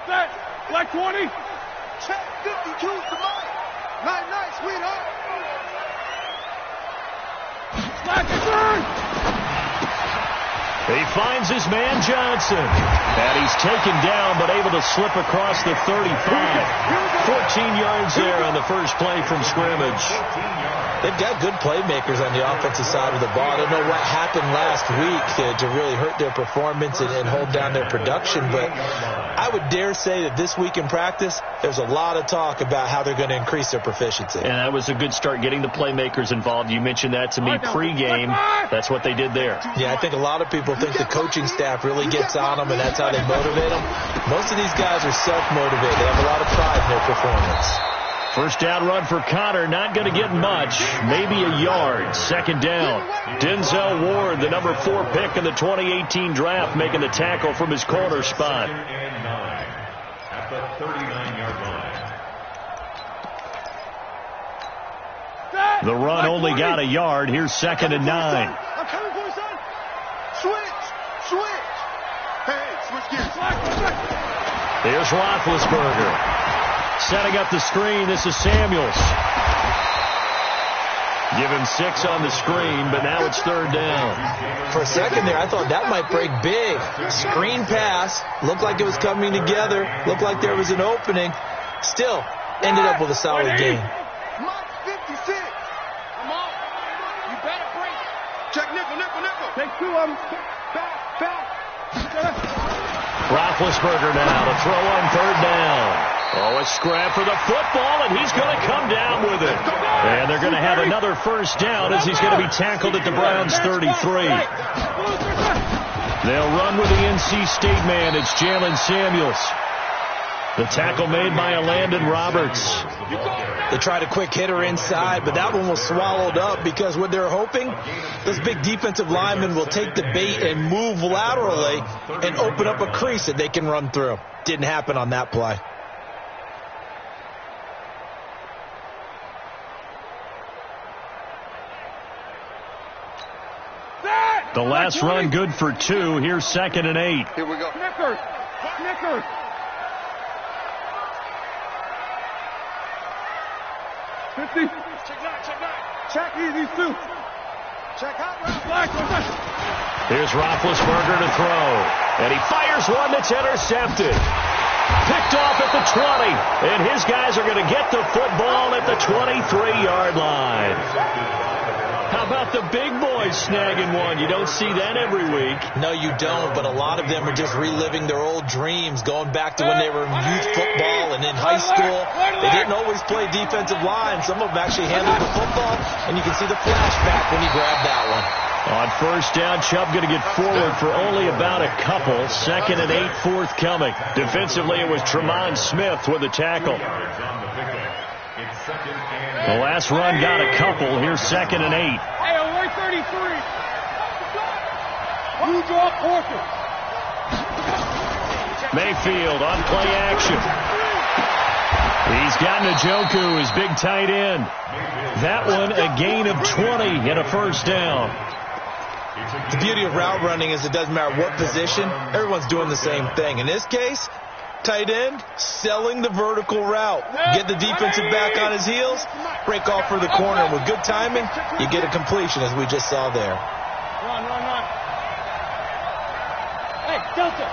Set. Black 20. Check 52 to Mike. Night, sweetheart. Black and turn. He finds his man Johnson. And he's taken down, but able to slip across the 35. 14 yards there on the first play from scrimmage. They've got good playmakers on the offensive side of the ball. I don't know what happened last week to really hurt their performance and hold down their production, but I would dare say that this week in practice, there's a lot of talk about how they're going to increase their proficiency. And that was a good start getting the playmakers involved. You mentioned that to me pregame. That's what they did there. Yeah, I think a lot of people think the coaching staff really gets on them, and that's how they motivate them. Most of these guys are self-motivated. They have a lot of pride in their performance. First down run for Connor, not going to get much, maybe a yard. Second down. Denzel Ward, the number 4 pick in the 2018 draft, making the tackle from his corner spot. At the 39-yard line. The run only got a yard. Here's 2nd and 9. I'm coming for you, son. Switch. Hey, switch gears. Here's Roethlisberger. Setting up the screen, this is Samuels. Give him 6 on the screen, but now it's 3rd down. For a second there, I thought that might break big. Screen pass, looked like it was coming together, looked like there was an opening. Still, ended up with a solid gain. Mike 56. I'm on. You better break. Check nickel. Take 2 of them. Back. Roethlisberger now to throw on 3rd down. Oh, a scrap for the football, and he's going to come down with it. And they're going to have another first down as he's going to be tackled at the Browns' 33. They'll run with the NC State man. It's Jalen Samuels. The tackle made by Landon Roberts. They tried a quick hitter inside, but that one was swallowed up because what they're hoping, those big defensive linemen will take the bait and move laterally and open up a crease that they can run through. Didn't happen on that play. The last run good for 2. Here's 2nd and 8. Here we go. Knickers. 50. Check easy, 2. Check out. Black. Here's Roethlisberger to throw. And he fires one that's intercepted. Picked off at the 20. And his guys are going to get the football at the 23-yard line. How about the big boys snagging one? You don't see that every week. No, you don't, but a lot of them are just reliving their old dreams, going back to when they were in youth football and in high school. They didn't always play defensive line. Some of them actually handled the football, and you can see the flashback when he grabbed that one. On first down, Chubb going to get forward for only about a couple. 2nd and 8 forthcoming. Defensively, it was Tremont Smith with the tackle. The last run got a couple. Here's 2nd and 8. Hey, away 33. You draw portrait. Mayfield on play action. He's got Njoku, his big tight end. That one a gain of 20 and a first down. The beauty of route running is it doesn't matter what position. Everyone's doing the same thing. In this case, tight end, selling the vertical route. Get the defensive back on his heels, break off for the corner. With good timing, you get a completion, as we just saw there. Run. Hey, Delta.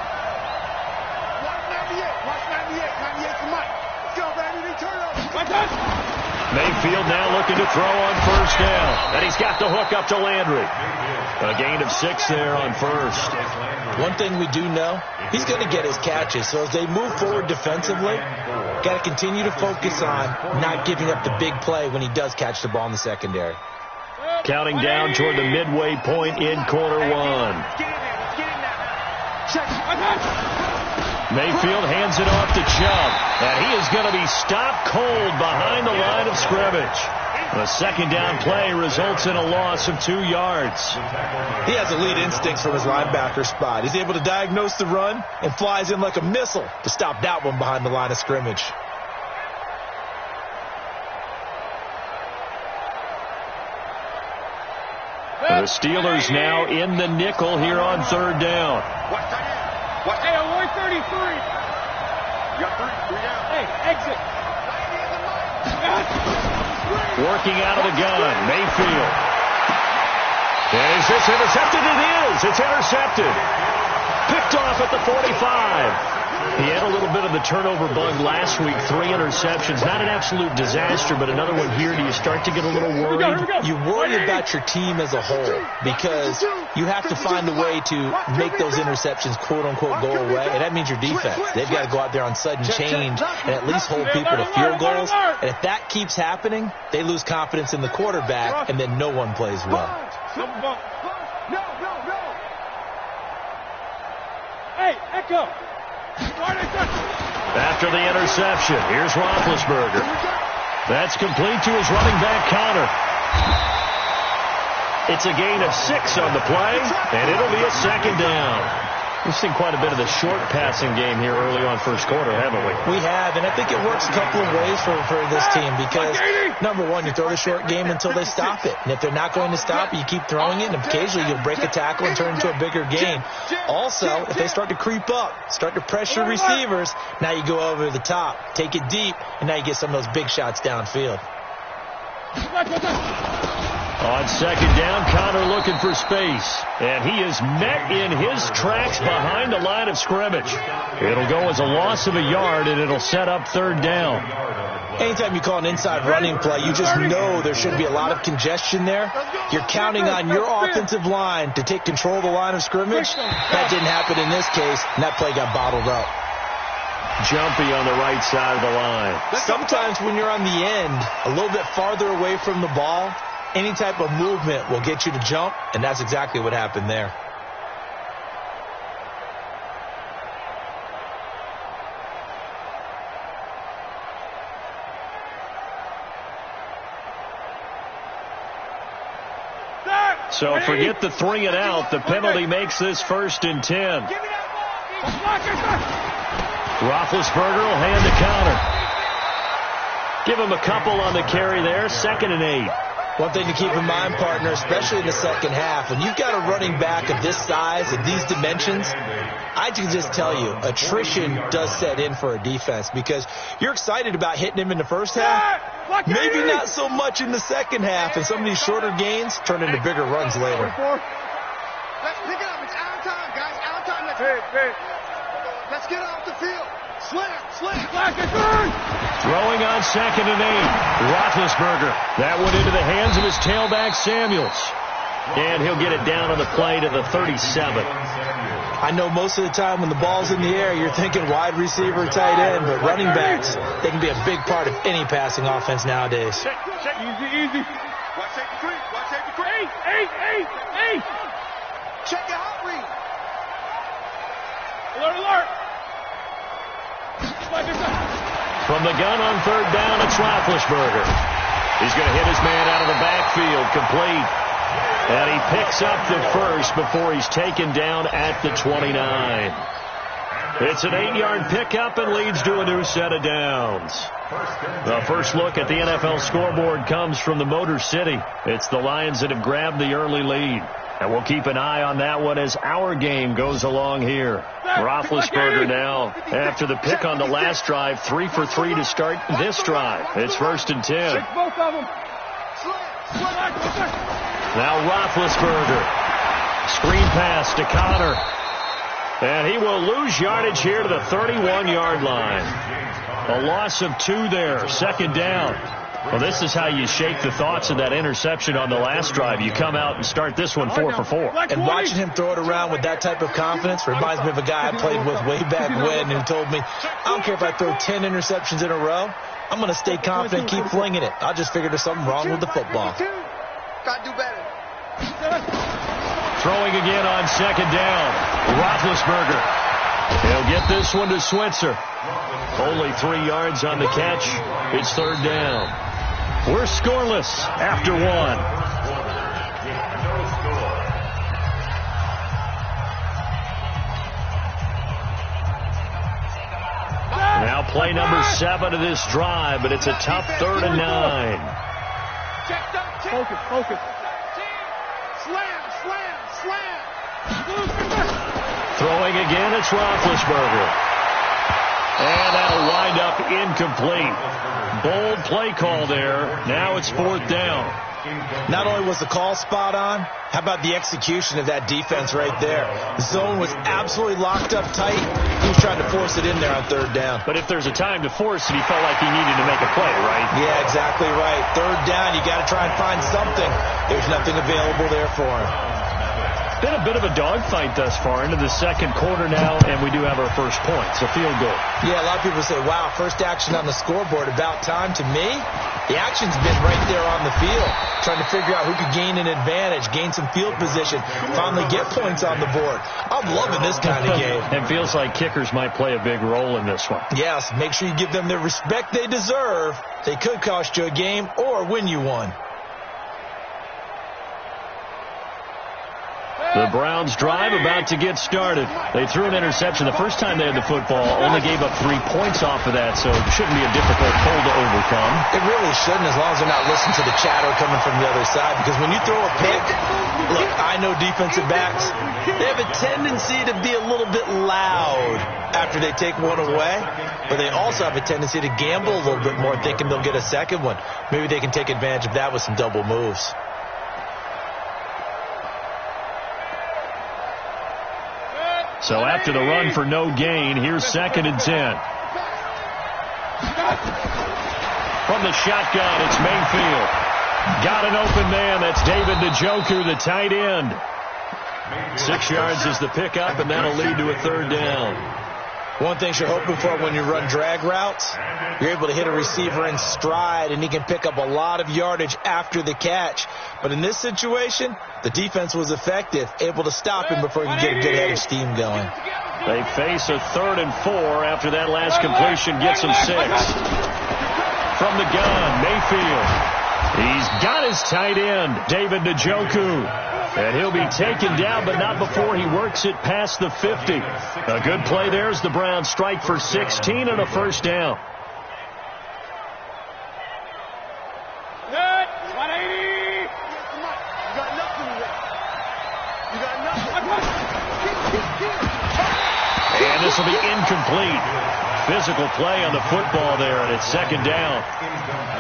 Watch 98 for Mike. Let's go, baby. They turn up. Mayfield now looking to throw on first down. And he's got the hook up to Landry. A gain of 6 there on first. One thing we do know, he's going to get his catches. So as they move forward defensively, got to continue to focus on not giving up the big play when he does catch the ball in the secondary. Counting down toward the midway point in quarter 1. Mayfield hands it off to Chubb. And he is going to be stopped cold behind the line of scrimmage. The second down play results in a loss of 2 yards. He has elite instincts from his linebacker spot. He's able to diagnose the run and flies in like a missile to stop that one behind the line of scrimmage. The Steelers now in the nickel here on 3rd down. Hey, away 33. got three down. Hey, exit. Working out of the gun, Mayfield. Is this intercepted? It is. It's intercepted. Picked off at the 45. He had a little bit of the turnover bug last week. 3 interceptions. Not an absolute disaster, but another one here. Do you start to get a little worried? You worry about your team as a whole because you have to find a way to make those interceptions, quote-unquote, go away. And that means your defense. They've got to go out there on sudden change and at least hold people to field goals. And if that keeps happening, they lose confidence in the quarterback, and then no one plays well. No. Hey, Echo. After the interception, here's Roethlisberger. That's complete to his running back, Connor. It's a gain of 6 on the play, and it'll be a second down. We've seen quite a bit of the short passing game here early on first quarter, haven't we? We have, and I think it works a couple of ways for this team because, number one, you throw the short game until they stop it. And if they're not going to stop it, you keep throwing it, and occasionally you'll break a tackle and turn it into a bigger gain. Also, if they start to creep up, start to pressure receivers, now you go over the top, take it deep, and now you get some of those big shots downfield. On second down, Connor looking for space. And he is met in his tracks behind the line of scrimmage. It'll go as a loss of a yard, and it'll set up third down. Anytime you call an inside running play, you just know there should be a lot of congestion there. You're counting on your offensive line to take control of the line of scrimmage. That didn't happen in this case, and that play got bottled up. Jumpy on the right side of the line. Sometimes when you're on the end, a little bit farther away from the ball, any type of movement will get you to jump, and that's exactly what happened there. So forget the 3 and out. The penalty makes this 1st and 10. Roethlisberger will hand to Connor. Give him a couple on the carry there. 2nd and 8. One thing to keep in mind, partner, especially in the second half, when you've got a running back of this size and these dimensions, I can just tell you, attrition does set in for a defense because you're excited about hitting him in the first half. Maybe not so much in the second half, and some of these shorter gains turn into bigger runs later. Let's pick it up. It's out of time, guys. Out of time. Let's get off the field. Slam. Throwing on 2nd and 8. Roethlisberger. That went into the hands of his tailback, Samuels. And he'll get it down on the play to the 37. I know most of the time when the ball's in the air, you're thinking wide receiver, tight end, but running backs, they can be a big part of any passing offense nowadays. Easy. Watch take the three. Hey. Check your hot read. Alert. From the gun on 3rd down, it's Roethlisberger. He's going to hit his man out of the backfield, complete. And he picks up the first before he's taken down at the 29. It's an 8-yard pickup and leads to a new set of downs. The first look at the NFL scoreboard comes from the Motor City. It's the Lions that have grabbed the early lead. And we'll keep an eye on that one as our game goes along here. Roethlisberger now, after the pick on the last drive, 3 for 3 to start this drive. It's 1st and 10. Both of them. Now Roethlisberger. Screen pass to Connor. And he will lose yardage here to the 31-yard line. A loss of 2 there. 2nd down. Well, this is how you shake the thoughts of that interception on the last drive. You come out and start this one 4 for 4. And watching him throw it around with that type of confidence reminds me of a guy I played with way back when who told me, I don't care if I throw 10 interceptions in a row. I'm going to stay confident, keep flinging it. I just figured there's something wrong with the football. Gotta do better. Throwing again on 2nd down. Roethlisberger. He'll get this one to Switzer. Only 3 yards on the catch. It's 3rd down. We're scoreless after 1. Now play number 7 of this drive, but it's a tough 3rd and 9. Focus. Slam. Throwing again, it's Roethlisberger. And that'll wind up incomplete. Bold play call there. Now it's 4th down. Not only was the call spot on, how about the execution of that defense right there? The zone was absolutely locked up tight. He was trying to force it in there on 3rd down. But if there's a time to force it, he felt like he needed to make a play, right? Yeah, exactly right. 3rd down, you got to try and find something. There's nothing available there for him. Been a bit of a dogfight thus far into the 2nd quarter now, and we do have our first point, so field goal. Yeah, a lot of people say, wow, first action on the scoreboard, about time. To me, the action's been right there on the field, trying to figure out who could gain an advantage, gain some field position, finally get points on the board. I'm loving this kind of game. It feels like kickers might play a big role in this one. Yes, make sure you give them the respect they deserve. They could cost you a game or win you one. The Browns drive about to get started. They threw an interception the first time they had the football, only gave up 3 points off of that, so it shouldn't be a difficult hole to overcome. It really shouldn't, as long as they're not listening to the chatter coming from the other side, because when you throw a pick, look, I know defensive backs, they have a tendency to be a little bit loud after they take one away, but they also have a tendency to gamble a little bit more, thinking they'll get a second one. Maybe they can take advantage of that with some double moves. So after the run for no gain, here's 2nd and 10. From the shotgun, it's Mayfield. Got an open man. That's David Njoku, the tight end. 6 yards is the pickup, and that'll lead to a 3rd down. One thing you're hoping for when you run drag routes, you're able to hit a receiver in stride, and he can pick up a lot of yardage after the catch. But in this situation, the defense was effective, able to stop him before he could get a good head of steam going. They face a 3rd and 4 after that last completion gets him 6. From the gun, Mayfield. He's got his tight end, David Njoku. And he'll be taken down, but not before he works it past the 50. A good play there as the Browns strike for 16 and a 1st down. Good. 180. You got nothing there. You got nothing. And this will be incomplete. Physical play on the football there, and it's 2nd down.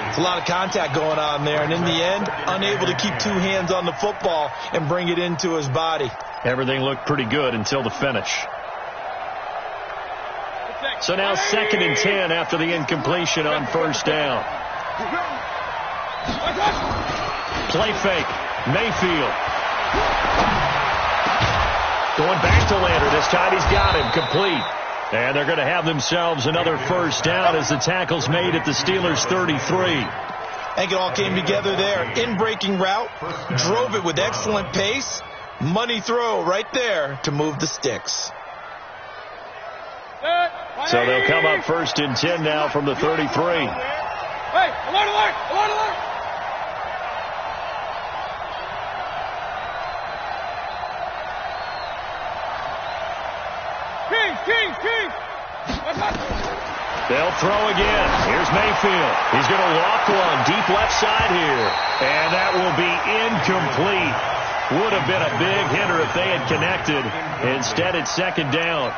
It's a lot of contact going on there, and in the end, unable to keep 2 hands on the football and bring it into his body. Everything looked pretty good until the finish. So now 2nd and 10 after the incompletion on 1st down. Play fake. Mayfield. Going back to Lander. This time he's got him. Complete. And they're going to have themselves another 1st down as the tackle's made at the Steelers' 33. I think it all came together there. In-breaking route. Drove it with excellent pace. Money throw right there to move the sticks. So they'll come up 1st and 10 now from the 33. Hey, alert, alert, alert, alert. King. They'll throw again. Here's Mayfield. He's going to walk one deep left side here. And that will be incomplete. Would have been a big hitter if they had connected. Instead, it's 2nd down.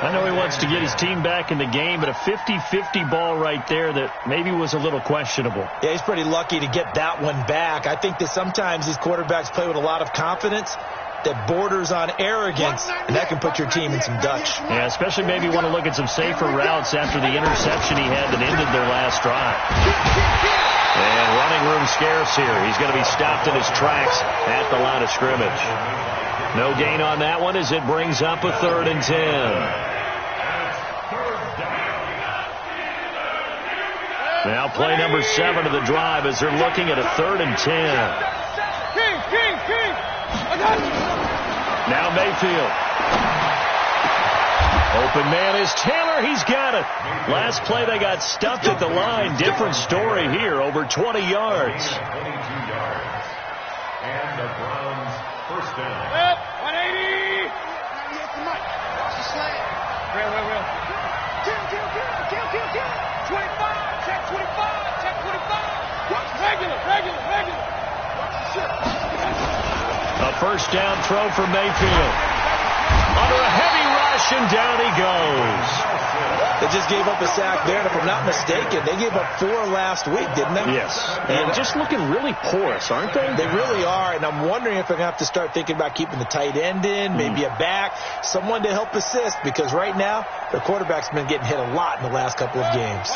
I know he wants to get his team back in the game, but a 50-50 ball right there that maybe was a little questionable. Yeah, he's pretty lucky to get that one back. I think that sometimes these quarterbacks play with a lot of confidence that borders on arrogance, and that can put your team in some Dutch. Yeah, especially maybe want to look at some safer routes after the interception he had that ended their last drive. And running room scarce here. He's going to be stopped in his tracks at the line of scrimmage. No gain on that one as it brings up a 3rd and 10. Now play number 7 of the drive as they're looking at a 3rd and 10. King. Now Mayfield. Open man is Taylor. He's got it. Last play they got stuffed at the line. Different story here. Over 20 yards. 22 yards. And the Browns 1st down. 180. Watch the slant. Real. Kill. 25. Check 25. Regular. A 1st down throw for Mayfield. Under a heavy rush, and down he goes. They just gave up a sack there, and if I'm not mistaken, they gave up 4 last week, didn't they? Yes. And just looking really porous, aren't they? They really are, and I'm wondering if they're going to have to start thinking about keeping the tight end in, maybe a back, someone to help assist, because right now, their quarterback's been getting hit a lot in the last couple of games.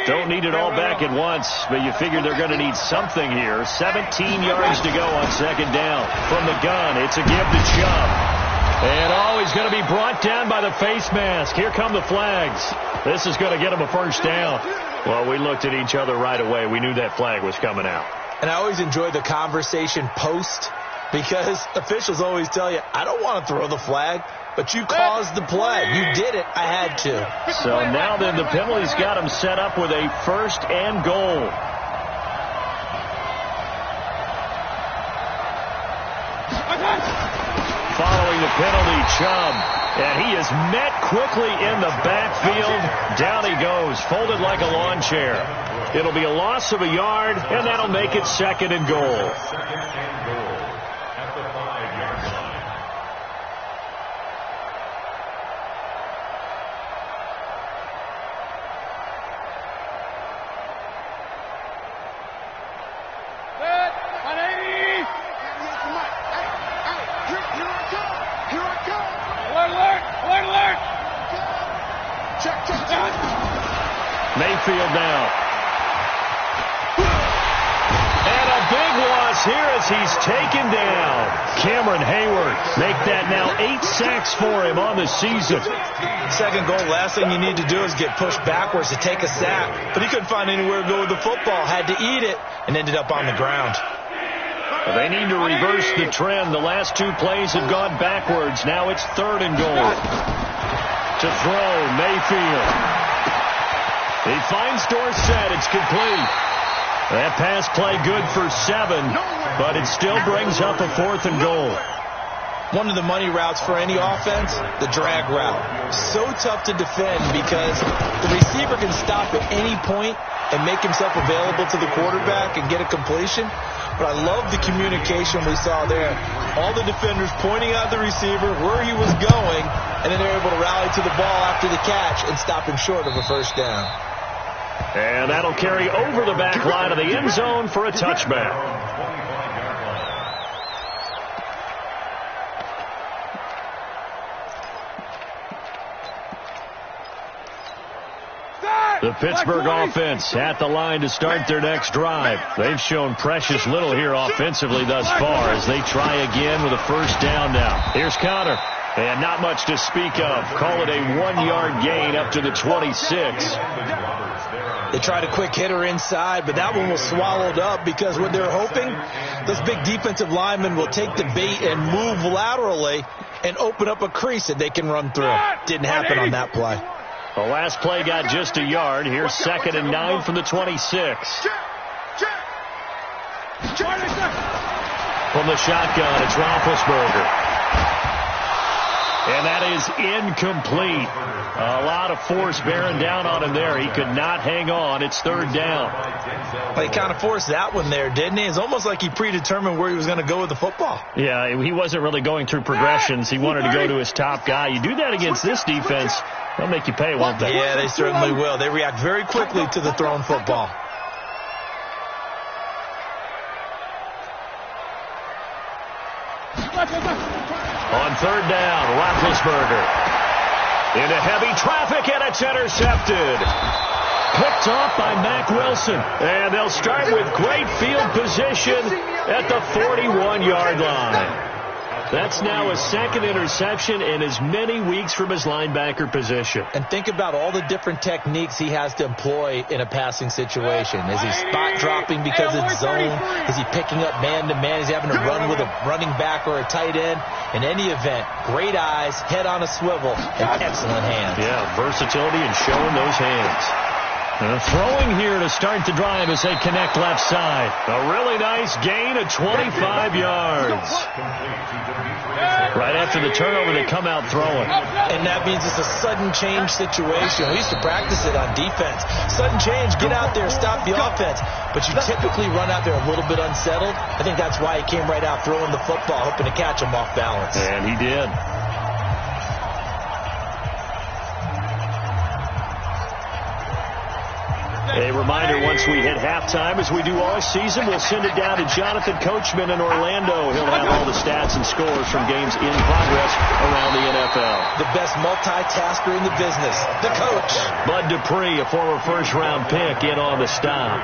Don't need it all back at once, but you figure they're going to need something here. 17 yards to go on second down. From the gun, it's a give to Chubb. And he's going to be brought down by the face mask. Here come the flags. This is going to get him a first down. Well, we looked at each other right away. We knew that flag was coming out. And I always enjoy the conversation post, because officials always tell you, I don't want to throw the flag, but you caused the play. You did it. I had to. So now then, the penalty's got him set up with a first and goal. Following the penalty, Chubb. And he is met quickly in the backfield. Down he goes, folded like a lawn chair. It'll be a loss of a yard, and that'll make it second and goal. Second and goal at the 5-yard line. Set. 180. Here I come. Alert, alert, alert. Check. Mayfield now. And a big loss here as he's taken down. Cameron Hayward make that now 8 sacks for him on the season. Second goal, last thing you need to do is get pushed backwards to take a sack. But he couldn't find anywhere to go with the football. Had to eat it and ended up on the ground. They need to reverse the trend. The last 2 plays have gone backwards. Now it's third and goal. To throw, Mayfield. He finds Dorsett. It's complete. That pass play good for 7, but it still brings up a 4th and goal. One of the money routes for any offense, the drag route. So tough to defend because the receiver can stop at any point and make himself available to the quarterback and get a completion. But I love the communication we saw there. All the defenders pointing out the receiver, where he was going, and then they're able to rally to the ball after the catch and stop him short of a first down. And that'll carry over the back line of the end zone for a touchback. The Pittsburgh offense at the line to start their next drive. They've shown precious little here offensively thus far as they try again with a first down now. Here's Connor. And not much to speak of. Call it a 1-yard gain up to the 26. They tried a quick hitter inside, but that one was swallowed up because what they're hoping, those big defensive linemen will take the bait and move laterally and open up a crease that they can run through. Didn't happen on that play. The last play got just a yard. Here's 2nd and 9 from the 26. From the shotgun, it's Roethlisberger. And that is incomplete. A lot of force bearing down on him there. He could not hang on. It's 3rd down. Well, he kind of forced that one there, didn't he? It's almost like he predetermined where he was going to go with the football. Yeah, he wasn't really going through progressions. He wanted to go to his top guy. You do that against this defense, they'll make you pay, won't they? Yeah, they certainly will. They react very quickly to the thrown football. On 3rd down, Roethlisberger into heavy traffic, and it's intercepted. Picked off by Mack Wilson. And they'll start with great field position at the 41-yard line. That's now a 2nd interception in as many weeks from his linebacker position. And think about all the different techniques he has to employ in a passing situation. Is he spot dropping because it's zone? Is he picking up man-to-man? Is he having to run with a running back or a tight end? In any event, great eyes, head on a swivel, and excellent hands. Yeah, versatility and showing those hands. Throwing here to start the drive as they connect left side. A really nice gain of 25 yards. Right after the turnover, they come out throwing. And that means it's a sudden change situation. We used to practice it on defense. Sudden change, get out there, stop the offense. But you typically run out there a little bit unsettled. I think that's why he came right out throwing the football, hoping to catch him off balance. And he did. A reminder, once we hit halftime, as we do all season, we'll send it down to Jonathan Coachman in Orlando. He'll have all the stats and scores from games in progress around the NFL. The best multitasker in the business, the coach. Bud Dupree, a former first-round pick, in on the stop.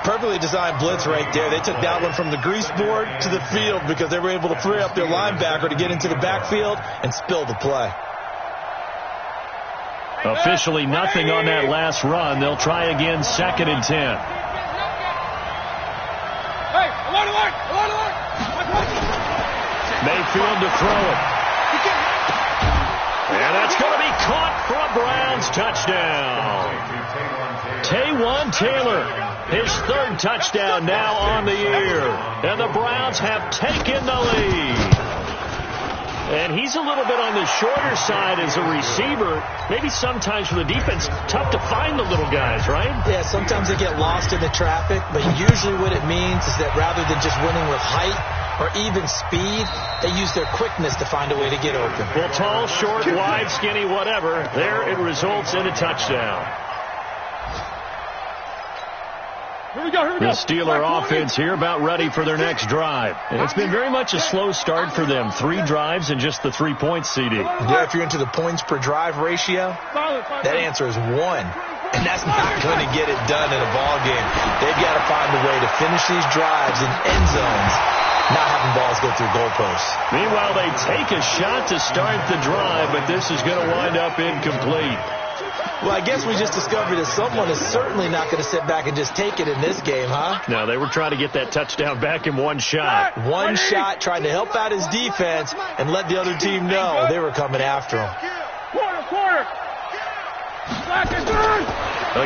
Perfectly designed blitz right there. They took that one from the grease board to the field because they were able to free up their linebacker to get into the backfield and spill the play. Officially nothing on that last run. They'll try again, 2nd and 10. Hey, alert! Mayfield to throw it. And that's going to be caught for a Browns touchdown. Taywan Taylor, his 3rd touchdown now on the year. And the Browns have taken the lead. And he's a little bit on the shorter side as a receiver. Maybe sometimes for the defense, tough to find the little guys, right? Yeah, sometimes they get lost in the traffic, but usually what it means is that rather than just winning with height or even speed, they use their quickness to find a way to get open. Well, tall, short, wide, skinny, whatever, there it results in a touchdown. Here we go. The Steeler offense here about ready for their next drive. And it's been very much a slow start for them. 3 drives and just the 3 points, CD. Yeah, if you're into the points per drive ratio, that answer is 1. And that's not going to get it done in a ball game. They've got to find a way to finish these drives in end zones, not having balls go through goalposts. Meanwhile, they take a shot to start the drive, but this is going to wind up incomplete. Well, I guess we just discovered that someone is certainly not going to sit back and just take it in this game, huh? No, they were trying to get that touchdown back in one shot. One shot, trying to help out his defense and let the other team know they were coming after him. Quarter.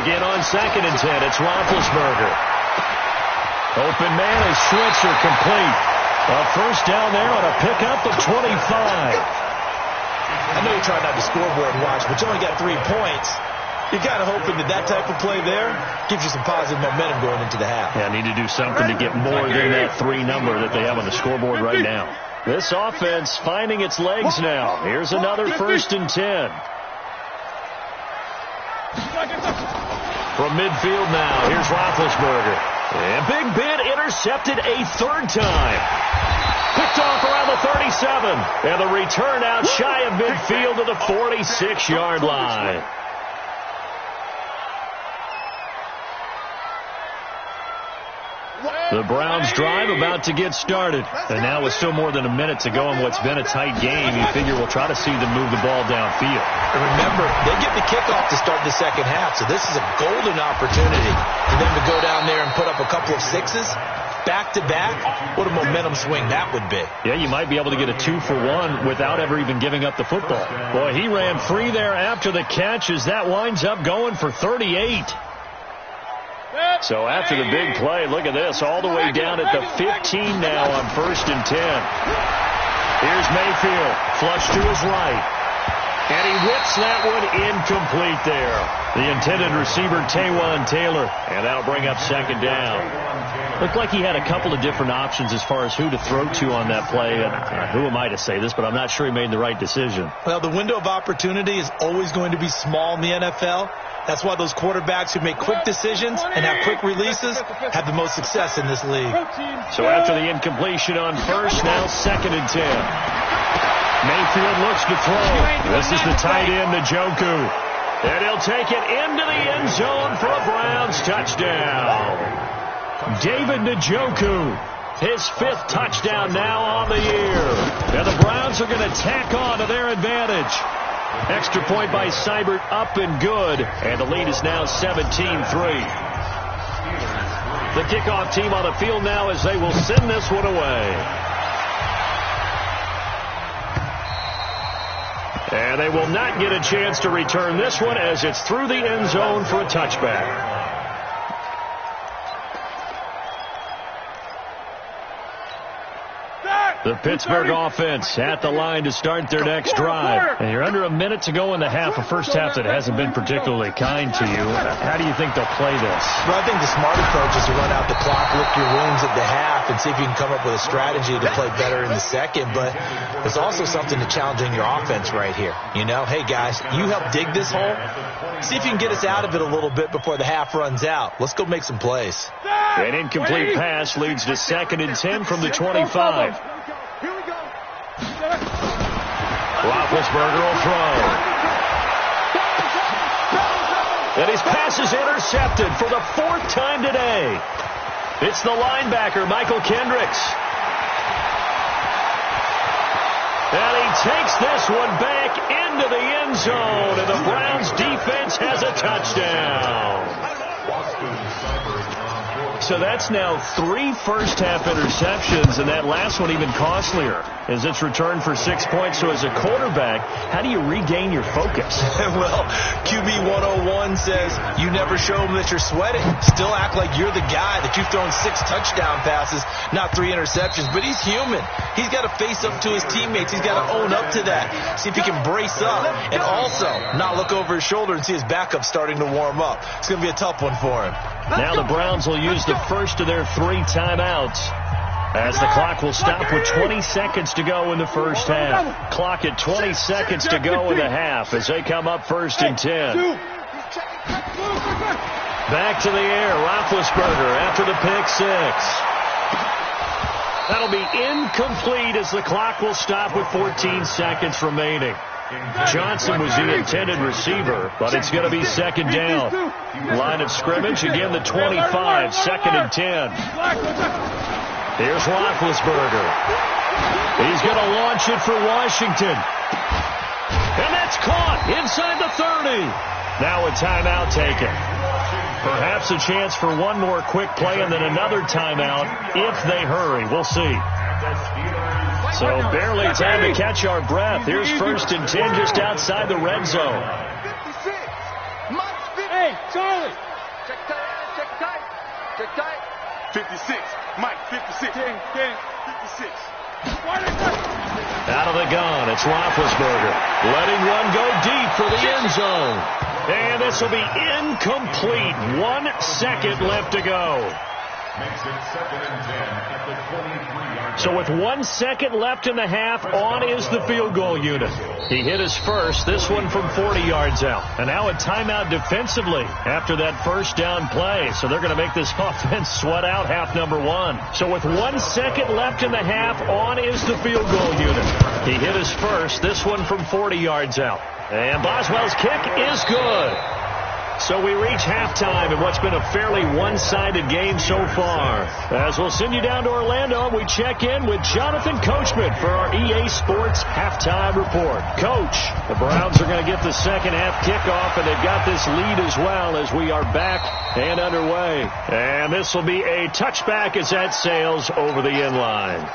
Again on 2nd and 10, it's Roethlisberger. Open man is Switzer complete. A first down there on a pickup of 25. I know you're trying not to scoreboard watch, but you only got 3 points. You're kind of hoping that type of play there gives you some positive momentum going into the half. Yeah, need to do something to get more than that 3 number that they have on the scoreboard right now. This offense finding its legs now. Here's another 1st and 10. From midfield now, here's Roethlisberger. And Big Ben intercepted a 3rd time. Picked off around the 37. And the return out shy of midfield to the 46-yard line. The Browns drive about to get started. And now with still more than a minute to go in what's been a tight game, you figure we'll try to see them move the ball downfield. And remember, they get the kickoff to start the second half, so this is a golden opportunity for them to go down there and put up a couple of 6s. Back-to-back, what a momentum swing that would be. Yeah, you might be able to get a 2-for-1 without ever even giving up the football. Boy, he ran free there after the catch as that winds up going for 38. So after the big play, look at this, all the way down at the 15 now on 1st and 10. Here's Mayfield, flush to his right. And he whips that one incomplete there. The intended receiver, Taywan Taylor. And that'll bring up 2nd down. Looked like he had a couple of different options as far as who to throw to on that play. And who am I to say this, but I'm not sure he made the right decision. Well, the window of opportunity is always going to be small in the NFL. That's why those quarterbacks who make quick decisions and have quick releases have the most success in this league. So after the incompletion on 1st, now 2nd and 10. Mayfield looks to throw. This is the tight end, Njoku. And he'll take it into the end zone for a Browns touchdown. David Njoku, his 5th touchdown now on the year. And the Browns are going to tack on to their advantage. Extra point by Seibert, up and good. And the lead is now 17-3. The kickoff team on the field now as they will send this one away. And they will not get a chance to return this one as it's through the end zone for a touchback. The The Pittsburgh offense at the line to start their next drive. And you're under a minute to go in the half, a first half that hasn't been particularly kind to you. How do you think they'll play this? Well, I think the smart approach is to run out the clock, lick your wounds at the half, and see if you can come up with a strategy to play better in the second. But there's also something to challenging your offense right here. You know, hey, guys, you help dig this hole. See if you can get us out of it a little bit before the half runs out. Let's go make some plays. An incomplete pass leads to 2nd and 10 from the 25. Here we go. Roethlisberger will throw. And his pass is intercepted for the 4th time today. It's the linebacker, Michael Kendricks. And he takes this one back into the end zone, and the Browns defense has a touchdown. So that's now 3 first-half interceptions, and that last one even costlier as it's returned for 6 points. So as a quarterback, how do you regain your focus? Well, QB 101 says you never show them that you're sweating. Still act like you're the guy, that you've thrown 6 touchdown passes, not 3 interceptions. But he's human. He's got to face up to his teammates. He's got to own up to that. See if he can brace up and also not look over his shoulder and see his backup starting to warm up. It's going to be a tough one for him. Now the Browns will use the first of their 3 timeouts as the clock will stop with 20 seconds to go in the first half. Clock at 20 seconds to go in the half as they come up 1st and 10. Back to the air, Roethlisberger after the pick 6. That'll be incomplete as the clock will stop with 14 seconds remaining. Johnson was the intended receiver, but it's going to be 2nd down. Line of scrimmage, again the 25, 2nd and 10. Here's Roethlisberger. He's going to launch it for Washington. And that's caught inside the 30. Now a timeout taken. Perhaps a chance for one more quick play and then another timeout if they hurry. We'll see. So barely time to catch our breath. Here's 1st and 10 just outside the red zone. 56. Hey, Charlie. Check tight. Check tight. 56. Mike, 56. 10, 56. Out of the gun, it's Roethlisberger. Letting one go deep for the end zone. And this will be incomplete. 1 second left to go. Makes it 2nd and 10 at the 23-yard. So with 1 second left in the half, on is the field goal unit. He hit his first, this one from 40 yards out. And now a timeout defensively after that first down play. So they're going to make this offense sweat out half number 1. So with 1 second left in the half, on is the field goal unit. He hit his first, this one from 40 yards out. And Boswell's kick is good. So we reach halftime in what's been a fairly one-sided game so far. As we'll send you down to Orlando, we check in with Jonathan Coachman for our EA Sports Halftime Report. Coach, the Browns are going to get the second half kickoff, and they've got this lead as well as we are back and underway. And this will be a touchback as that sails over the end line.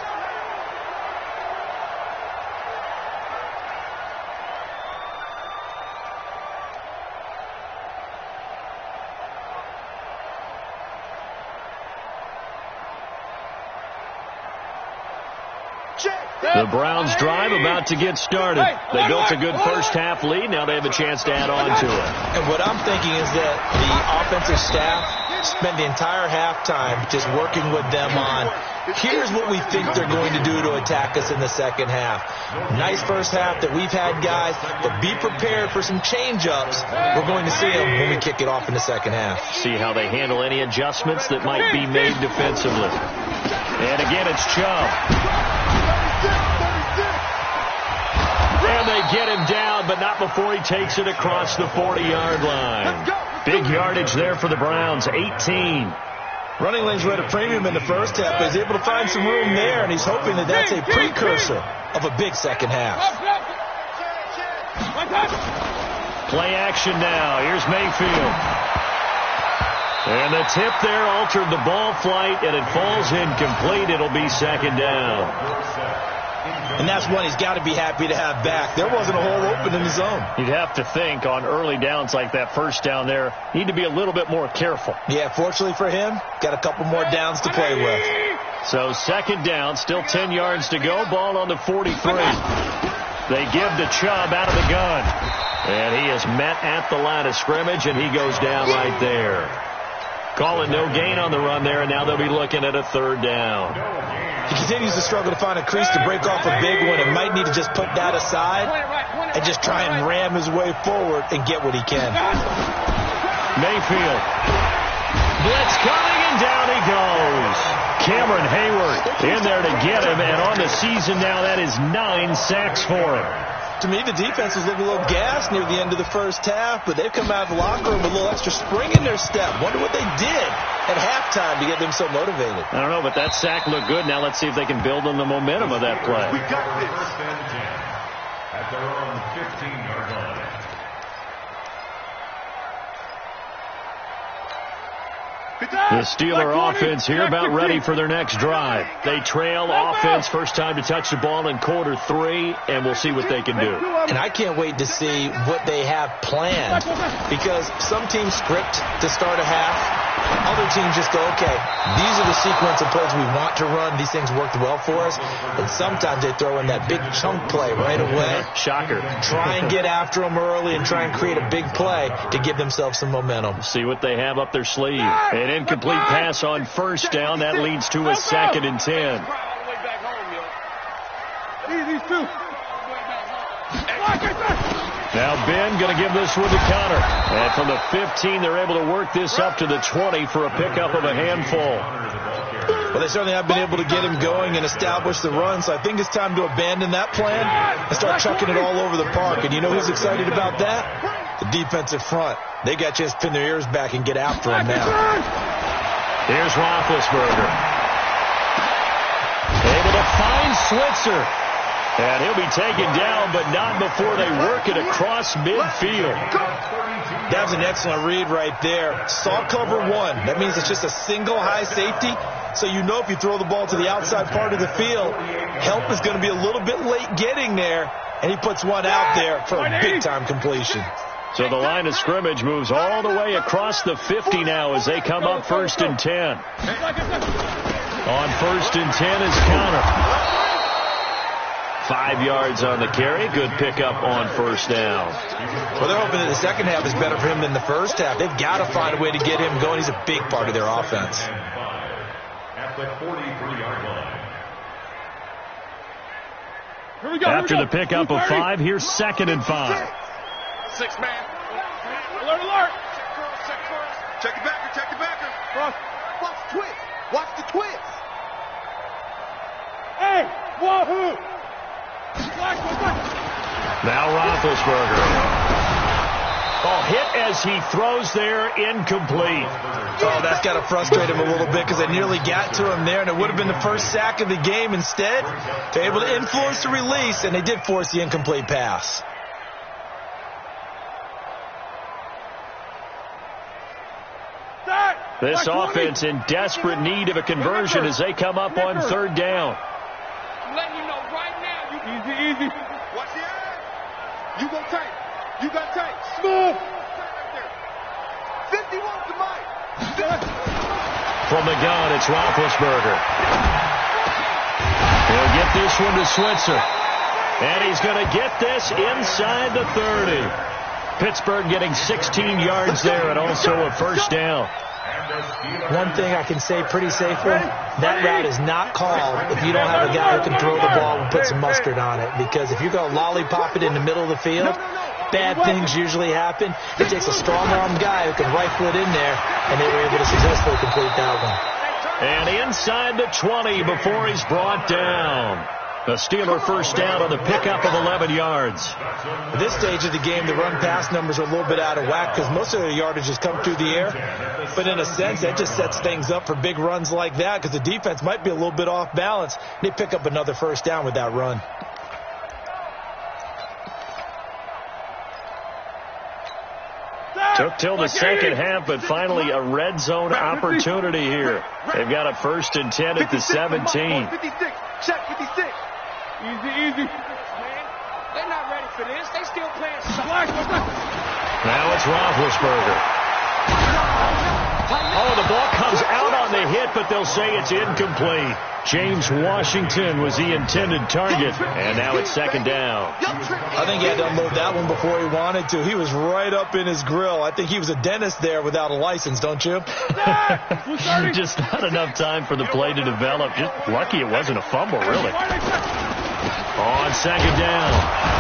The Browns drive about to get started. They built a good first half lead. Now they have a chance to add on to it. And what I'm thinking is that the offensive staff spent the entire halftime just working with them on, here's what we think they're going to do to attack us in the second half. Nice first half that we've had, guys, but be prepared for some change-ups. We're going to see them when we kick it off in the second half. See how they handle any adjustments that might be made defensively. And again, it's Chubb. And they get him down, but not before he takes it across the 40-yard line. Big yardage there for the Browns, 18. Running lanes were at a premium in the first half, but he's able to find some room there, and he's hoping that that's a precursor of a big second half. Play action now. Here's Mayfield. And the tip there altered the ball flight, and it falls incomplete. It'll be second down. And that's one he's got to be happy to have back. There wasn't a hole open in the zone. You'd have to think on early downs like that first down there, need to be a little bit more careful. Yeah, fortunately for him, got a couple more downs to play with. So second down, still 10 yards to go. Ball on the 43. They give to Chubb out of the gun. And he is met at the line of scrimmage, and he goes down right there. Calling no gain on the run there, and now they'll be looking at a third down. He continues to struggle to find a crease to break off a big one and might need to just put that aside and just try and ram his way forward and get what he can. Mayfield. Blitz coming, and down he goes. Cameron Hayward in there to get him, and on the season now, that is 9 sacks for him. To me, the defense was looking a little gassed near the end of the first half, but they've come out of the locker room with a little extra spring in their step. Wonder what they did at halftime to get them so motivated. I don't know, but that sack looked good. Now let's see if they can build on the momentum of that play. We got this. First and 10 at their own 15-yard line. The Steeler offense here about ready for their next drive. They trail offense, first time to touch the ball in quarter 3, and we'll see what they can do. And I can't wait to see what they have planned, because some teams script to start a half. Other teams just go, okay, these are the sequence of plays we want to run. These things worked well for us. And sometimes they throw in that big chunk play right away. Shocker. Try and get after them early and try and create a big play to give themselves some momentum. See what they have up their sleeve. An incomplete pass on first down. That leads to a 2nd and 10. Now Ben going to give this one to Connor. And from the 15, they're able to work this up to the 20 for a pickup of a handful. Well, they certainly have been able to get him going and establish the run, so I think it's time to abandon that plan and start chucking it all over the park. And you know who's excited about that? The defensive front. They got to just pin their ears back and get after him now. Here's Roethlisberger. Able to find Switzer. And he'll be taken down, but not before they work it across midfield. That was an excellent read right there. Saw cover 1. That means it's just a single high safety. So you know if you throw the ball to the outside part of the field, help is going to be a little bit late getting there. And he puts one out there for a big-time completion. So the line of scrimmage moves all the way across the 50 now as they come up 1st and 10. On 1st and 10 is Connor. 5 yards on the carry. Good pickup on first down. Well, they're hoping that the second half is better for him than the first half. They've got to find a way to get him going. He's a big part of their offense. At the 43-yard line. Here we go. After the pickup of 5, here's 2nd and 5. 6 man. Alert, alert. Check the backer, check the backer. Cross. Watch the twist. Watch the twist. Hey, wahoo. Now Roethlisberger. Oh, hit as he throws there, incomplete. Oh, that's got to frustrate him a little bit because they nearly got to him there, and it would have been the first sack of the game. Instead, they're able to influence the release, and they did force the incomplete pass. This offense in desperate need of a conversion as they come up on 3rd down. I'm letting you know right now. Easy. Watch the eye. You go tight. You got tight. Smooth. 51 to Mike. From the gun, it's Roethlisberger. He'll get this one to Switzer. And he's going to get this inside the 30. Pittsburgh getting 16 yards there and also a first down. One thing I can say pretty safely, that route is not called if you don't have a guy who can throw the ball and put some mustard on it. Because if you're going to lollipop it in the middle of the field, bad things usually happen. It takes a strong-armed guy who can rifle it in there, and they were able to successfully complete that one. And inside the 20 before he's brought down. The Steeler first down on the pickup of 11 yards. At this stage of the game, the run-pass numbers are a little bit out of whack because most of their yardage has come through the air. But in a sense, that just sets things up for big runs like that because the defense might be a little bit off balance. They pick up another first down with that run. Took till the second half, but finally a red zone opportunity here. They've got a 1st and 10 at the 17. 56. Check 56. Easy. Man, they're not ready for this. They still playing. Now Now it's Roethlisberger. Oh, the ball comes out on the hit, but they'll say it's incomplete. James Washington was the intended target, and now it's second down. I think he had to unload that one before he wanted to. He was right up in his grill. I think he was a dentist there without a license, don't you? Just not enough time for the play to develop. Just lucky it wasn't a fumble, really. On second down,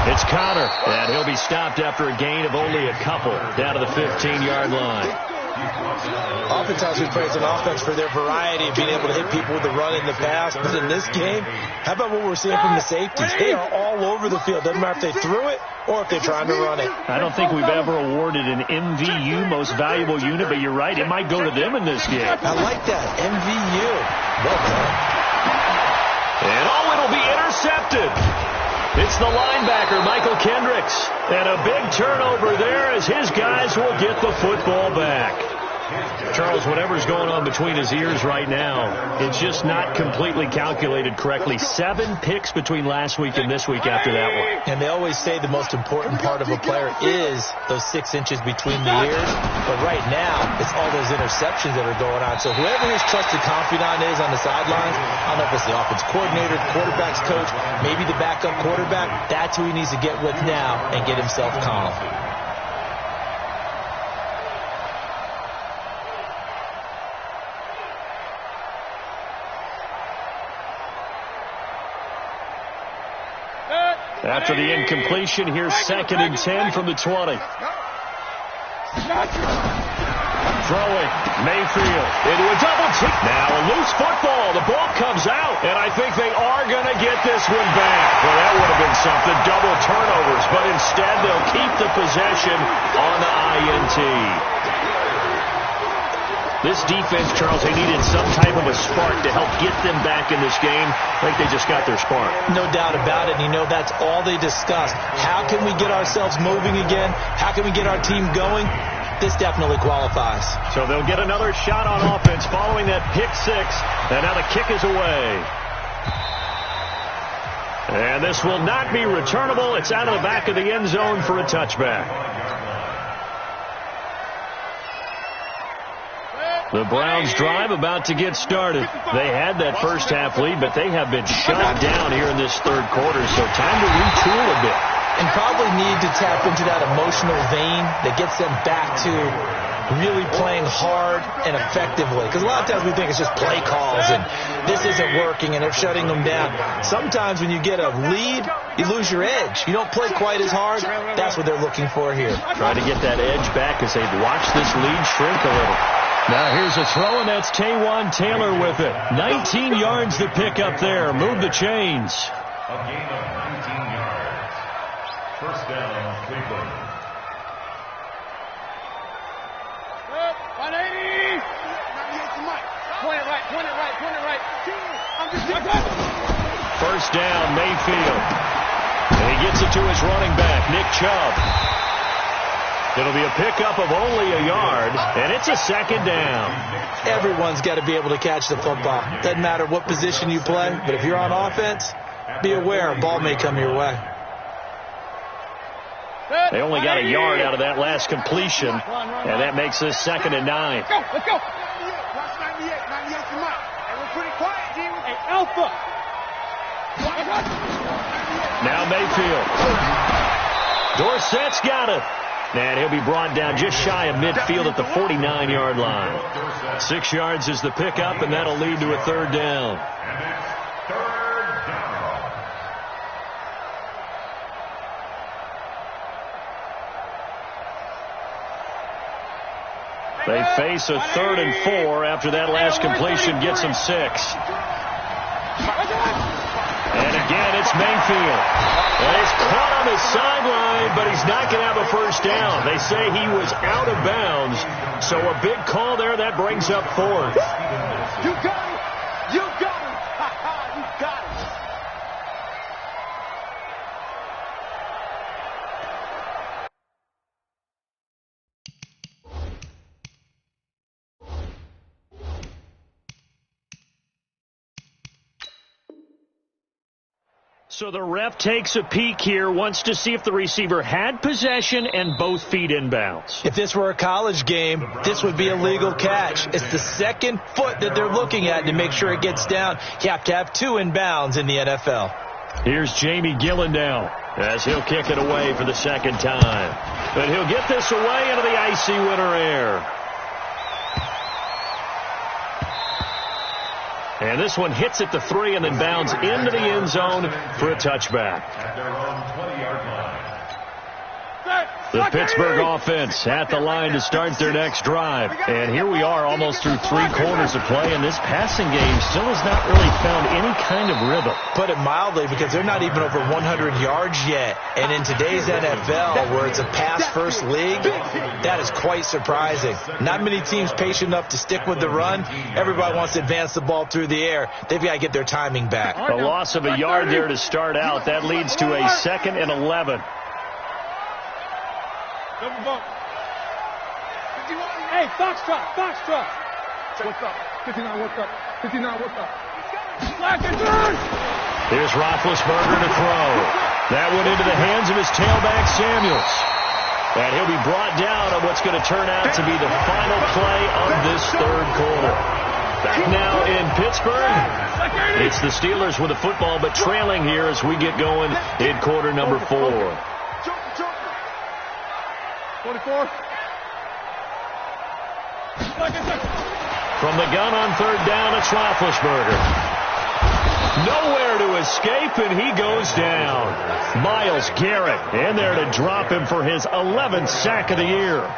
it's Connor, and he'll be stopped after a gain of only a couple down to the 15-yard line. Oftentimes we praise an offense for their variety of being able to hit people with the run in the pass. But in this game, how about what we're seeing from the safeties? They are all over the field. Doesn't matter if they threw it or if they're trying to run it. I don't think we've ever awarded an MVU, most valuable unit, but you're right. It might go to them in this game. I like that. MVU. Well done. And it'll be intercepted. It's the linebacker, Michael Kendricks. And a big turnover there as his guys will get the football back. Charles, whatever's going on between his ears right now, it's just not completely calculated correctly. 7 picks between last week and this week after that one. And they always say the most important part of a player is those 6 inches between the ears. But right now, it's all those interceptions that are going on. So whoever his trusted confidant is on the sidelines, I don't know if it's the offense coordinator, quarterback's coach, maybe the backup quarterback, that's who he needs to get with now and get himself calm. After the incompletion, here's 2nd and 10 from the 20. Throwing, Mayfield into a double team. Now a loose football. The ball comes out, and I think they are going to get this one back. Well, that would have been something, double turnovers, but instead they'll keep the possession on the INT. This defense, Charles, they needed some type of a spark to help get them back in this game. I think they just got their spark. No doubt about it. And you know, that's all they discussed. How can we get ourselves moving again? How can we get our team going? This definitely qualifies. So they'll get another shot on offense following that pick 6. And now the kick is away. And this will not be returnable. It's out of the back of the end zone for a touchback. The Browns drive about to get started. They had that first half lead, but they have been shut down here in this third quarter, so time to retool a bit. And probably need to tap into that emotional vein that gets them back to really playing hard and effectively. Because a lot of times we think it's just play calls and this isn't working and they're shutting them down. Sometimes when you get a lead, you lose your edge. You don't play quite as hard. That's what they're looking for here. Trying to get that edge back as they've watched this lead shrink a little. Now here's a throw, and that's Taywan Taylor with it. 19 yards to pick up there. Move the chains. A gain of 19 yards. First down, Cleveland. 180. Point it right. First down, Mayfield. And he gets it to his running back, Nick Chubb. It'll be a pickup of only a yard, and it's a second down. Everyone's got to be able to catch the football. Doesn't matter what position you play, but if you're on offense, be aware a ball may come your way. They only got a yard out of that last completion, and that makes this 2nd and 9. Let's go. Watch 98 come out. Hey, we're pretty quiet, G. Hey, Alpha. Now Mayfield. Dorsett's got it. And he'll be brought down just shy of midfield at the 49-yard line. 6 yards is the pickup, and that'll lead to a third down. They face a 3rd and 4 after that last completion gets them 6. And again, it's Mayfield. And he's caught on the sideline, but he's not going to have a first down. They say he was out of bounds. So a big call there. That brings up 4th. You got it. You got it. You got it. So the ref takes a peek here, wants to see if the receiver had possession and both feet inbounds. If this were a college game, this would be a legal catch. It's the second foot that they're looking at to make sure it gets down. You have to have two inbounds in the NFL. Here's Jamie Gillen now as he'll kick it away for the second time. But he'll get this away into the icy winter air. And this one hits at the 3 and then bounds into the end zone for a touchback. At their own 20-yard line. The Pittsburgh offense at the line to start their next drive. And here we are almost through 3 quarters of play, and this passing game still has not really found any kind of rhythm. Put it mildly, because they're not even over 100 yards yet. And in today's NFL, where it's a pass-first league, that is quite surprising. Not many teams patient enough to stick with the run. Everybody wants to advance the ball through the air. They've got to get their timing back. A loss of a yard there to start out. That leads to a 2nd and 11. Double bump. Hey, Foxtrot. What's up? 59, what's up? 59, what's up? Slack and turn! Here's Roethlisberger to throw. That went into the hands of his tailback, Samuels. And he'll be brought down on what's going to turn out to be the final play of this third quarter. Back now in Pittsburgh. It's the Steelers with the football, but trailing here as we get going in quarter number 4. 24. From the gun on third down, it's Roethlisberger. Nowhere to escape, and he goes down. Myles Garrett in there to drop him for his 11th sack of the year.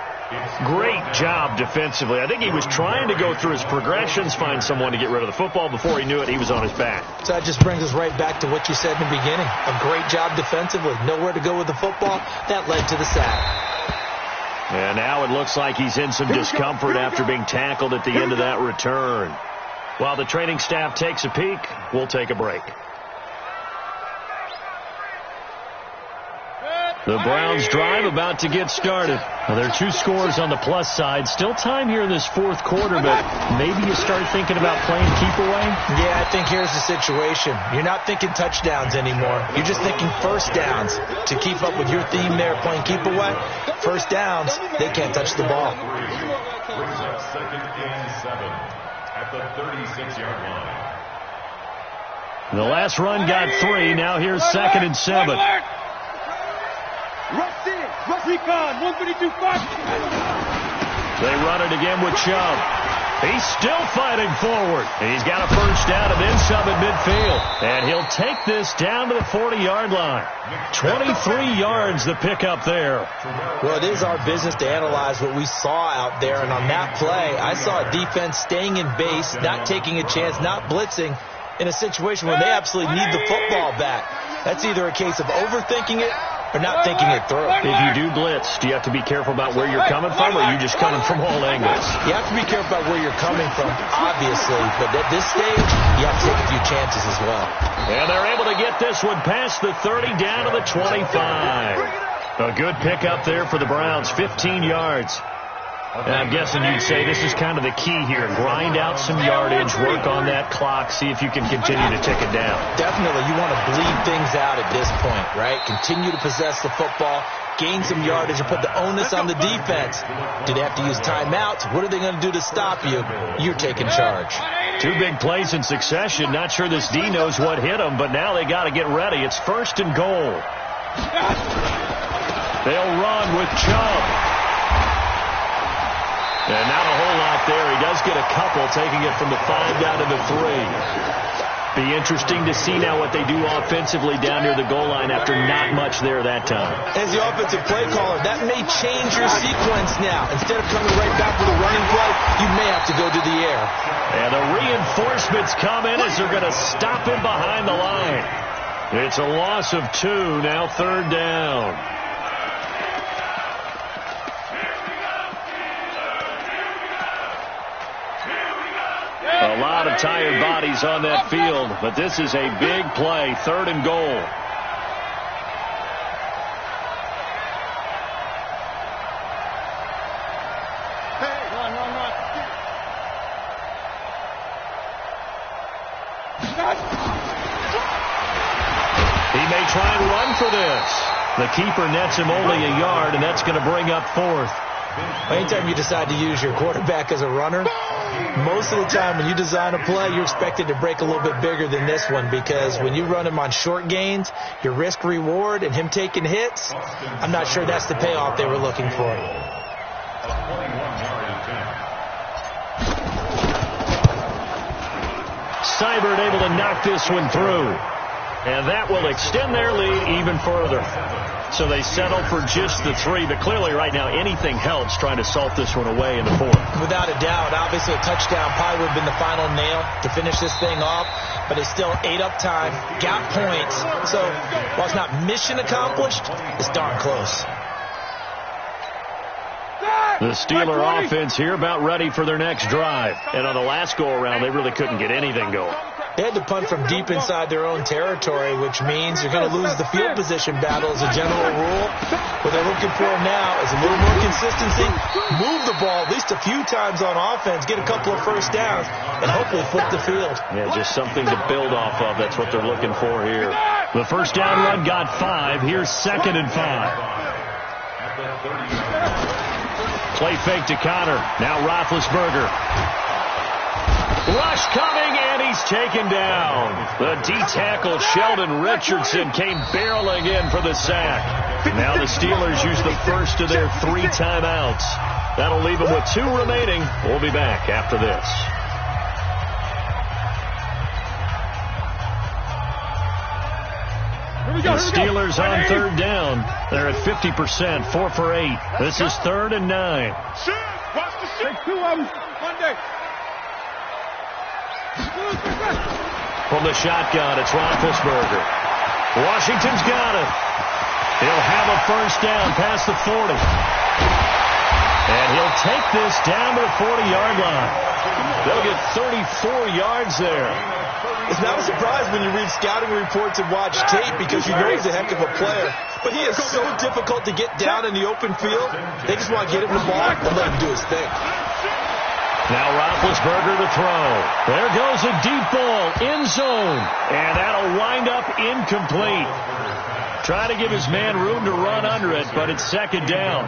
Great job defensively. I think he was trying to go through his progressions, find someone to get rid of the football. Before he knew it, he was on his back. So that just brings us right back to what you said in the beginning. A great job defensively. Nowhere to go with the football. That led to the sack. And now it looks like he's in some discomfort after being tackled at the end of that return. While the training staff takes a peek, we'll take a break. The Browns drive about to get started. Well, there are 2 scores on the plus side. Still time here in this fourth quarter, but maybe you start thinking about playing keep away? Yeah, I think here's the situation. You're not thinking touchdowns anymore. You're just thinking first downs. To keep up with your theme there, playing keep away, first downs, they can't touch the ball. Brings up 2nd and 7 at the 36-yard line. The last run got 3. Now here's 2nd and 7. Rush recon, 152 5. They run it again with Chubb. He's still fighting forward. He's got a first down and then some at midfield. And he'll take this down to the 40-yard line. 23 yards the pickup there. Well, it is our business to analyze what we saw out there. And on that play, I saw a defense staying in base, not taking a chance, not blitzing in a situation where they absolutely need the football back. That's either a case of overthinking it or not thinking it through. If you do blitz, do you have to be careful about where you're coming from, or are you just coming from all angles? You have to be careful about where you're coming from, obviously, but at this stage, you have to take a few chances as well. And they're able to get this one past the 30 down to the 25. A good pickup there for the Browns, 15 yards. And I'm guessing you'd say this is kind of the key here. Grind out some yardage, work on that clock, see if you can continue to tick it down. Definitely. You want to bleed things out at this point, right? Continue to possess the football, gain some yardage, and put the onus on the defense. Do they have to use timeouts? What are they going to do to stop you? You're taking charge. 2 big plays in succession. Not sure this D knows what hit them, but now they got to get ready. It's 1st and goal. They'll run with Chubb. And not a whole lot there. He does get a couple, taking it from the 5 down to the 3. Be interesting to see now what they do offensively down near the goal line after not much there that time. As the offensive play caller, that may change your sequence now. Instead of coming right back with a running play, you may have to go to the air. And the reinforcements come in as they're going to stop him behind the line. It's a loss of 2, now 3rd down. A lot of tired bodies on that field, but this is a big play, 3rd and goal. He may try and run for this. The keeper nets him only a yard, and that's going to bring up 4th. Anytime you decide to use your quarterback as a runner, most of the time when you design a play, you're expected to break a little bit bigger than this one, because when you run him on short gains, your risk-reward and him taking hits, I'm not sure that's the payoff they were looking for. Seibert able to knock this one through. And that will extend their lead even further. So they settle for just the 3. But clearly right now anything helps trying to salt this one away in the 4th. Without a doubt. Obviously a touchdown probably would have been the final nail to finish this thing off. But it's still ate up time. Got points. So while it's not mission accomplished, it's darn close. The Steeler offense here about ready for their next drive. And on the last go-around, they really couldn't get anything going. They had to punt from deep inside their own territory, which means you're going to lose the field position battle as a general rule. What they're looking for now is a little more consistency, move the ball at least a few times on offense, get a couple of first downs, and hopefully flip the field. Yeah, just something to build off of. That's what they're looking for here. The first down run got 5. Here's 2nd and 5. Play fake to Connor. Now Roethlisberger. Rush coming, and he's taken down. The D-tackle Sheldon Richardson came barreling in for the sack. Now the Steelers use the first of their 3 timeouts. That'll leave them with 2 remaining. We'll be back after this. The Steelers on 3rd down. They're at 50%, 4 for 8. This is 3rd and 9. Take 2 of them. Monday. From the shotgun, it's Roethlisberger. Washington's got it. He'll have a first down past the 40. And he'll take this down to the 40-yard line. They'll get 34 yards there. It's not a surprise when you read scouting reports and watch tape, because you know he's a heck of a player. But he is so difficult to get down in the open field. They just want to get him the ball and let him do his thing. Now Roethlisberger to throw. There goes a deep ball, end zone. And that'll wind up incomplete. Trying to give his man room to run under it, but it's 2nd down.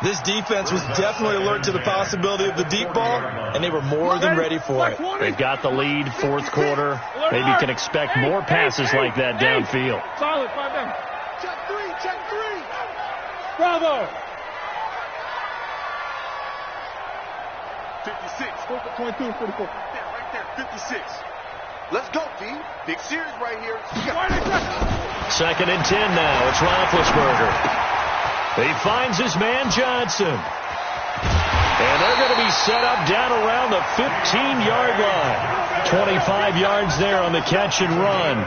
This defense was definitely alert to the possibility of the deep ball, and they were more than ready for it. They've got the lead, 4th quarter. Maybe can expect more passes like that downfield. Solid, 5 down. Check 3, check 3. Bravo. 56. 22, 44. Right there, 56. Let's go, D. Big series right here. 2nd and 10 now. It's Roethlisberger. He finds his man Johnson. And they're going to be set up down around the 15-yard line. 25 yards there on the catch and run.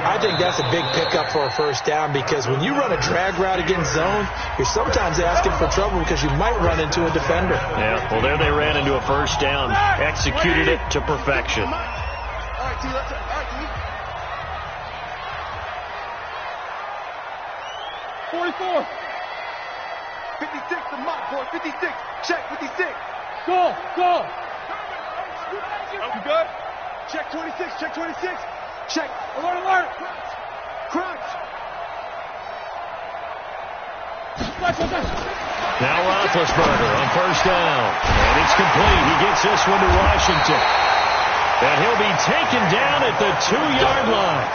I think that's a big pickup for a first down, because when you run a drag route against zone, you're sometimes asking for trouble because you might run into a defender. Yeah, well, there they ran into a first down. Executed it to perfection. All right, T. All right, T. 44. 56, the mock boy. 56. Check 56. Go. You good? Check 26. Check 26. Check. Alert. Crunch. Now Roethlisberger on first down. And it's complete. He gets this one to Washington. And he'll be taken down at the 2-yard line.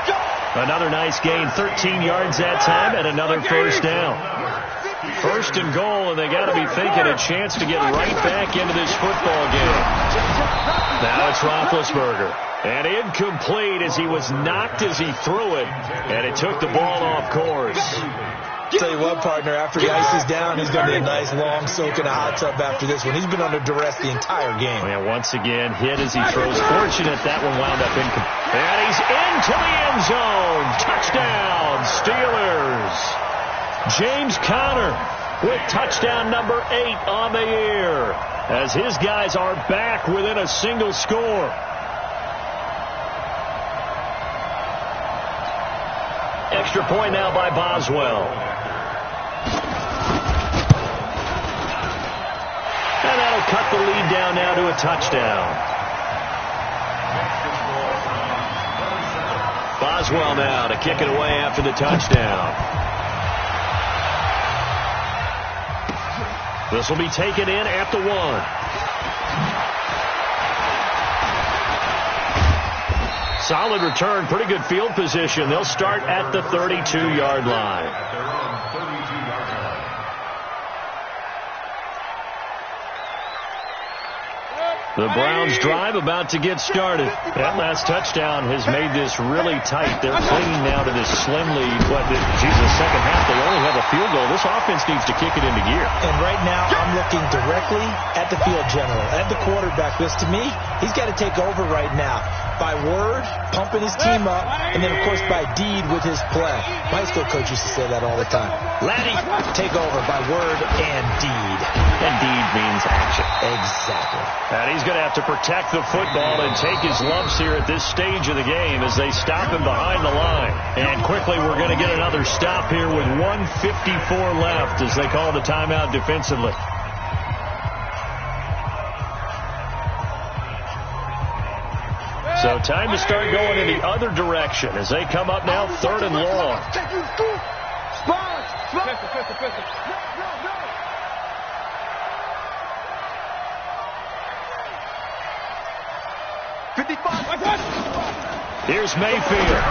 Another nice gain, 13 yards that time, and another first down. 1st and goal, and they got to be thinking a chance to get right back into this football game. Now it's Roethlisberger. And incomplete as he was knocked as he threw it, and it took the ball off course. Tell you what, partner, after he ices down, he's going to be a nice long soak in a hot tub after this one. He's been under duress the entire game. And once again, hit as he throws. Fortunate that one wound up incomplete. And he's into the end zone. Touchdown, Steelers. James Conner with touchdown number 8 on the year, as his guys are back within a single score. Extra point now by Boswell. And that'll cut the lead down now to a touchdown. Boswell now to kick it away after the touchdown. This will be taken in at the 1. Solid return, pretty good field position. They'll start at the 32-yard line. The Browns drive about to get started. That last touchdown has made this really tight. They're clinging now to this slim lead. But, the second half, they only have a field goal. This offense needs to kick it into gear. And right now, I'm looking directly at the field general, at the quarterback. Because to me, he's got to take over right now. By word, pumping his team up, and then, of course, by deed with his play. My high school coach used to say that all the time. Laddie, take over by word and deed. And deed means action. Exactly. And he's going to have to protect the football and take his lumps here at this stage of the game as they stop him behind the line. And quickly, we're going to get another stop here with 1:54 left as they call the timeout defensively. So time to start going in the other direction as they come up now 3rd and long. Here's Mayfield.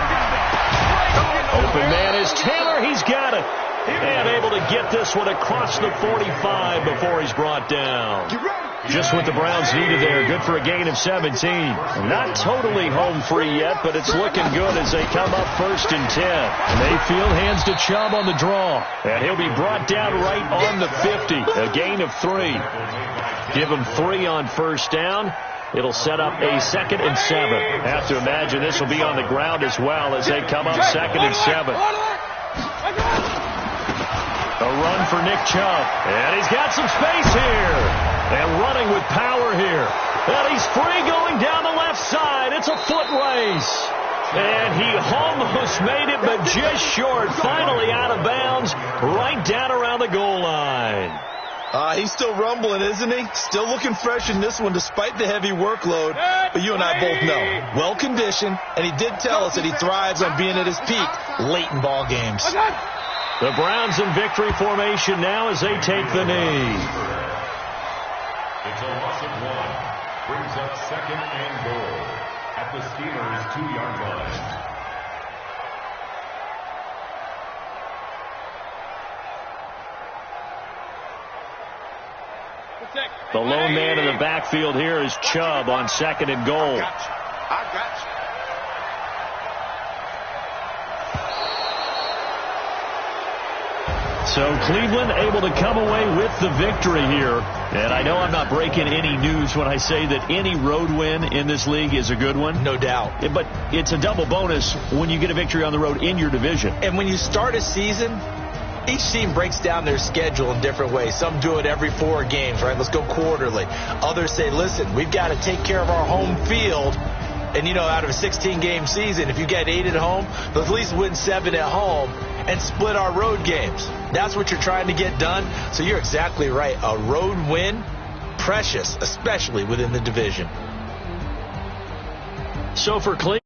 Open man is Taylor. He's got it. And able to get this one across the 45 before he's brought down. Just what the Browns needed there. Good for a gain of 17. Not totally home free yet, but it's looking good as they come up 1st and 10. Mayfield hands to Chubb on the draw. And he'll be brought down right on the 50. A gain of 3. Give him 3 on 1st down. It'll set up a 2nd and 7. Have to imagine this will be on the ground as well as they come up 2nd and 7. A run for Nick Chubb. And he's got some space here. And running with power here. And he's free going down the left side. It's a foot race. And he almost made it, but just short. Finally out of bounds, right down around the goal line. He's still rumbling, isn't he? Still looking fresh in this one despite the heavy workload. But you and I both know, well-conditioned, and he did tell us that he thrives on being at his peak late in ball games. The Browns in victory formation now as they take the knee. It's a loss of 1. Brings up 2nd and goal at the Steelers' 2-yard line. The lone man in the backfield here is Chubb on 2nd and goal. I got you. So Cleveland able to come away with the victory here. And I know I'm not breaking any news when I say that any road win in this league is a good one. No doubt. But it's a double bonus when you get a victory on the road in your division. And when you start a season, each team breaks down their schedule in different ways. Some do it every 4 games, right? Let's go quarterly. Others say, listen, we've got to take care of our home field. And, you know, out of a 16-game season, if you get 8 at home, let's at least win 7 at home and split our road games. That's what you're trying to get done. So you're exactly right. A road win, precious, especially within the division. So for Cleveland.